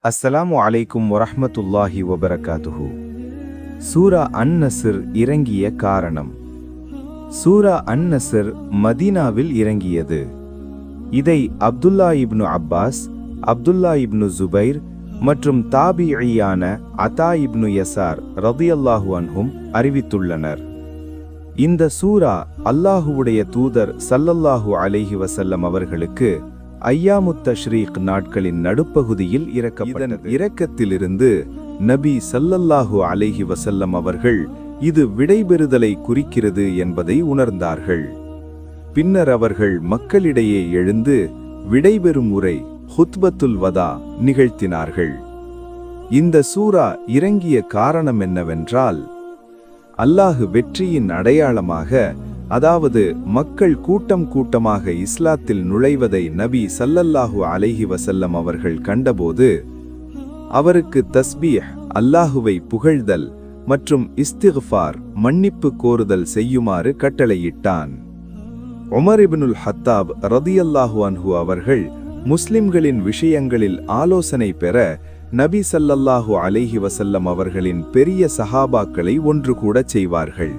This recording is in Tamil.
அஸ்ஸலாமு அலைக்கும் வரஹ்மத்துல்லாஹி வபரகாத்துஹு. சூரா அன்-நஸ்ர் இறங்கிய காரணம். சூரா அன்-நஸ்ர் மதீனாவில் இறங்கியது. இதை அப்துல்லா இப்னு அப்பாஸ், அப்துல்லா இப்னு ஜுபைர் மற்றும் தாபிஈயான அதா இப்னு யசார் ரலியல்லாஹு அன்ஹும் அறிவித்துள்ளனர். இந்த சூரா அல்லாஹுவுடைய தூதர் ஸல்லல்லாஹு அலைஹி வஸல்லம் அவர்களுக்கு ஐயாமுத் தஷ்ரீக் நாட்களின் நடுப்பகுதியில் இறக்கப்பட்டது. இரக்கத்திலிருந்து நபி ஸல்லல்லாஹு அலைஹி வஸல்லம் அவர்கள் இது விடைபெறுதலை குறிக்கிறது என்பதை உணர்ந்தார்கள். பின்னர் அவர்கள் மக்களிடையே எழுந்து விடைபெறும் உரை ஹுத்பத்துல் வதா நிகழ்த்தினார்கள். இந்த சூரா இறங்கிய காரணம் என்னவென்றால், அல்லாஹ் வெற்றியின் அடையாளமாக, அதாவது மக்கள் கூட்டம் கூட்டமாக இஸ்லாத்தில் நுழைவதை நபி ஸல்லல்லாஹு அலைஹி வஸல்லம் அவர்கள் கண்டபோது அவருக்கு தஸ்பீஹ், அல்லாஹுவை புகழ்தல் மற்றும் இஸ்திக்ஃபார், மன்னிப்பு கோருதல் செய்யுமாறு கட்டளையிட்டான். உமர் இப்னுல் ஹத்தாப் ரலியல்லாஹு அன்ஹு அவர்கள் முஸ்லிம்களின் விஷயங்களில் ஆலோசனை பெற நபி ஸல்லல்லாஹு அலைஹி வஸல்லம் அவர்களின் பெரிய சஹாபாக்களை ஒன்று கூட செய்வார்கள்.